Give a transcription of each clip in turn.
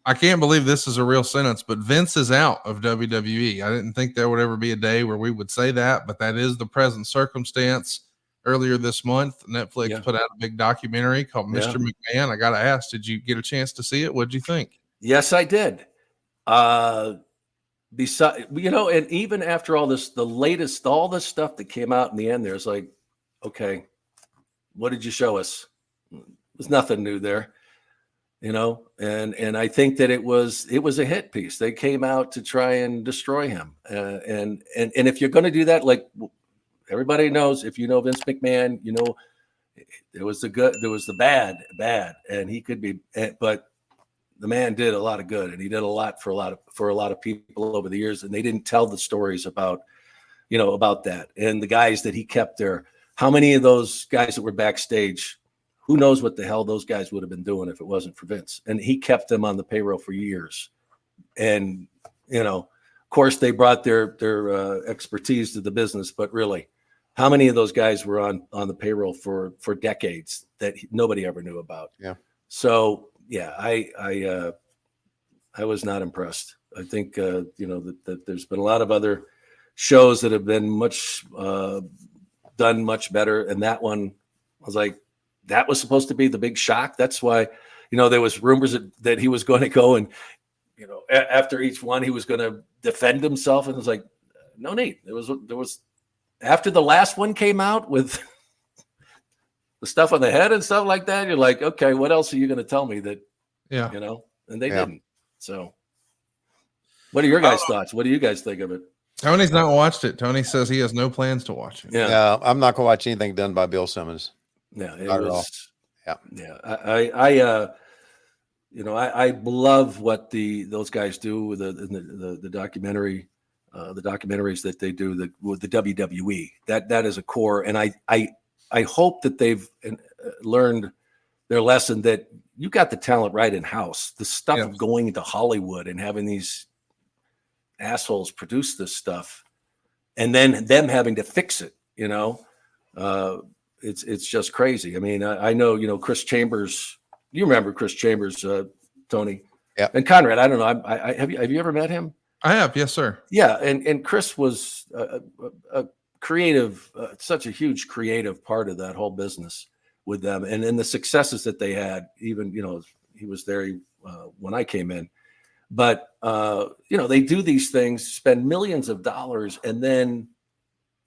I can't believe this is a real sentence, but Vince is out of WWE. I didn't think there would ever be a day where we would say that, but that is the present circumstance. Earlier this month, Netflix put out a big documentary called Mr. McMahon. I got to ask, did you get a chance to see it? What'd you think? Yes, I did. Besides, and even after all this, all this stuff that came out in the end, there's like, okay, what did you show us? There's nothing new there, and I think that it was a hit piece. They came out to try and destroy him, and if you're going to do that, like everybody knows, if you know Vince McMahon, there was the good, there was the bad, and he could be, but the man did a lot of good, and he did a lot for a lot of people over the years, and they didn't tell the stories about that, and the guys that he kept there. How many of those guys that were backstage, who knows what the hell those guys would have been doing if it wasn't for Vince? And he kept them on the payroll for years. And, of course, they brought their expertise to the business. But really, how many of those guys were on the payroll for decades that nobody ever knew about? Yeah. So, yeah, I was not impressed. I think, that there's been a lot of other shows that have been done much better. And that one, I was like, that was supposed to be the big shock. That's why, there was rumors that he was going to go and, after each one, he was going to defend himself. And it was like, no need. There was after the last one came out with the stuff on the head and stuff like that, you're like, okay, what else are you going to tell me that, and they didn't. So what are your guys' thoughts? What do you guys think of it? Tony's not watched it. Tony says he has no plans to watch it. Yeah. I'm not going to watch anything done by Bill Simmons. Yeah, not at all. Yeah. I love what those guys do with the documentary, the documentaries that they do with the WWE. That is a core, and I hope that they've learned their lesson that you got the talent right in house. The stuff of going into Hollywood and having these assholes produce this stuff, and then them having to fix it. It's just crazy. I mean, I know, Chris Chambers. You remember Chris Chambers, Tony? Yeah. And Conrad, I don't know. Have you ever met him? I have, yes, sir. Yeah, and Chris was a creative, such a huge creative part of that whole business with them, and the successes that they had. Even he was there when I came in, but they do these things, spend millions of dollars, and then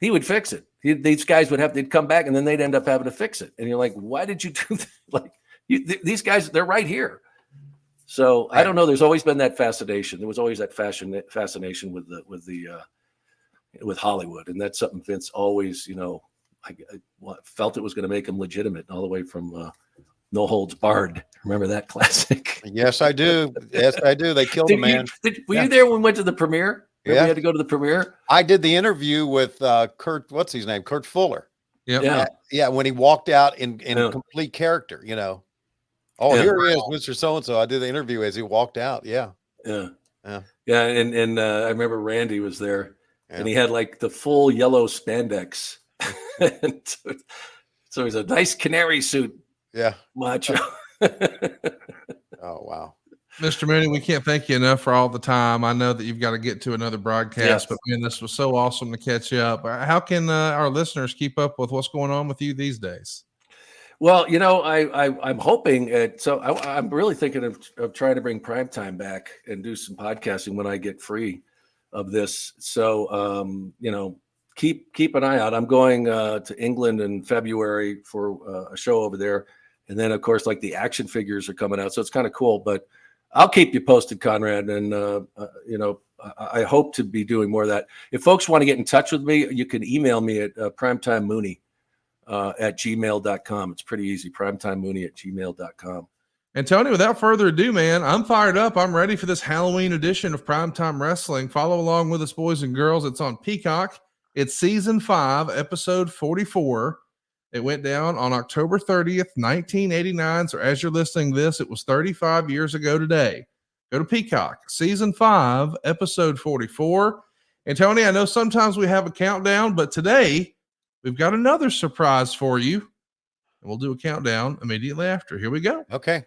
he would fix it. These guys they'd come back, and then they'd end up having to fix it. And you're like, why did you do that? Like, these guys, they're right here. So I don't know. There's always been that fascination. There was always that fascination with Hollywood, and that's something Vince always, I felt it was going to make him legitimate, all the way from No Holds Barred. Remember that classic? Yes, I do. Yes, I do. They killed the man. Were you there when we went to the premiere? Yeah, we had to go to the premiere. I did the interview with Kurt. What's his name? Kurt Fuller. Yeah. Yeah. When he walked out in complete character, Oh, here he is, Mr. So-and-so. I did the interview as he walked out. Yeah. Yeah. And I remember Randy was there, and he had like the full yellow spandex. And so he's a nice canary suit. Yeah. Macho. Oh, wow. Mr. Mooney, we can't thank you enough for all the time. I know that you've got to get to another broadcast, but man, this was so awesome to catch up. How can our listeners keep up with what's going on with you these days? Well, I'm hoping I'm really thinking of trying to bring Primetime back and do some podcasting when I get free of this. So, keep an eye out. I'm going to England in February for a show over there. And then, of course, like the action figures are coming out. So it's kind of cool. But I'll keep you posted, Conrad. And, I hope to be doing more of that. If folks want to get in touch with me, you can email me at primetimemooney at gmail.com. It's pretty easy. primetimemooney@gmail.com. And Tony, without further ado, man, I'm fired up. I'm ready for this Halloween edition of Primetime Wrestling. Follow along with us, boys and girls. It's on Peacock. It's season 5, episode 44. It went down on October 30th, 1989. So as you're listening to this, it was 35 years ago today. Go to Peacock, season 5, episode 44. And Tony, I know sometimes we have a countdown, but today we've got another surprise for you. And we'll do a countdown immediately after. Here we go. Okay.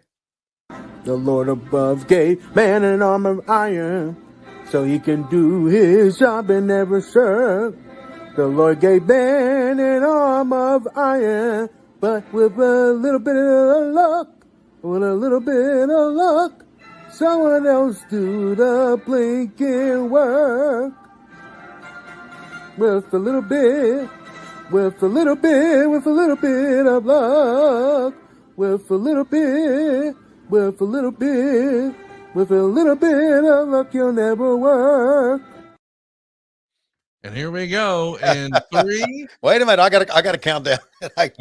The Lord above gave man an arm of iron, so he can do his job and never shirk. The Lord gave man an arm of iron, but with a little bit of luck, someone else do the blinking work. With a little bit of luck, with a little bit of luck, you'll never work. And here we go. And 3. Wait a minute. I gotta count down. I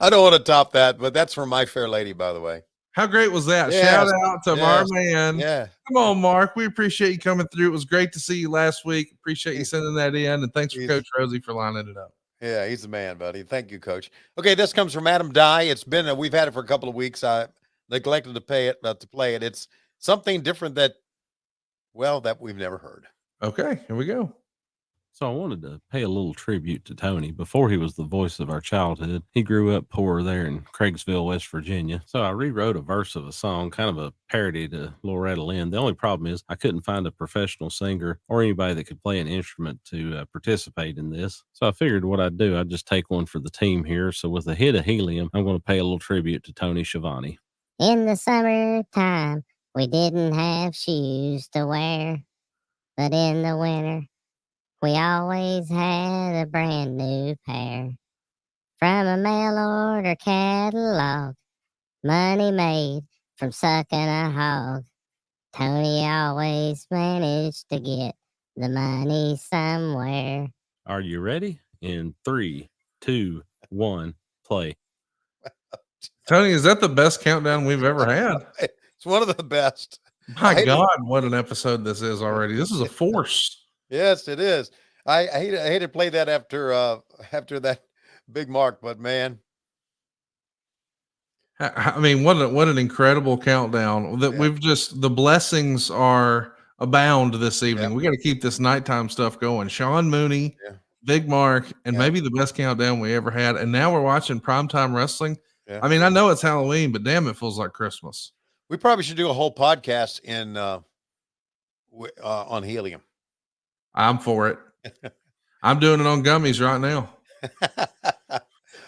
don't want to top that, but that's from My Fair Lady, by the way. How great was that? Yes. Shout out to our man. Yeah. Come on, Mark. We appreciate you coming through. It was great to see you last week. Appreciate you sending that in. And thanks for Coach Rosie for lining it up. Yeah, he's the man, buddy. Thank you, Coach. Okay, this comes from Adam Dye. It's been we've had it for a couple of weeks. I neglected to play it. It's something different that we've never heard. Okay, here we go. So I wanted to pay a little tribute to Tony. Before he was the voice of our childhood, he grew up poor there in Craigsville, West Virginia. So I rewrote a verse of a song, kind of a parody to Loretta Lynn. The only problem is I couldn't find a professional singer or anybody that could play an instrument to participate in this. So I figured what I'd do, I'd just take one for the team here. So with a hit of helium, I'm going to pay a little tribute to Tony Schiavone. In the summertime, we didn't have shoes to wear, but in the winter, we always had a brand new pair. From a mail order catalog, money made from sucking a hog. Tony always managed to get the money somewhere. Are you ready? In 3, 2, 1, play. Tony, is that the best countdown we've ever had? It's one of the best. My God, what an episode this is already. This is a force. Yes, it is. I hate to play that after that big mark, but man. I mean, what an incredible countdown that we've just, the blessings are abound this evening. We got to keep this nighttime stuff going. Sean Mooney, Big Mark, and maybe the best countdown we ever had. And now we're watching primetime wrestling. Yeah. I mean, I know it's Halloween, but damn, it feels like Christmas. We probably should do a whole podcast on helium. I'm for it. I'm doing it on gummies right now.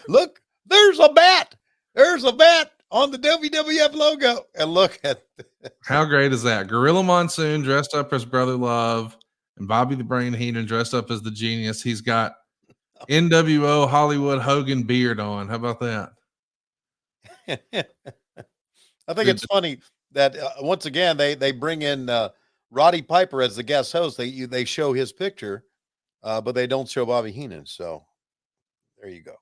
Look, there's a bat. There's a bat on the WWF logo. And look at this. How great is that? Gorilla Monsoon dressed up as Brother Love and Bobby the Brain Heenan dressed up as the Genius. He's got NWO Hollywood Hogan beard on. How about that? I think it's funny that once again they bring in Roddy Piper as the guest host. They show his picture, but they don't show Bobby Heenan. So there you go.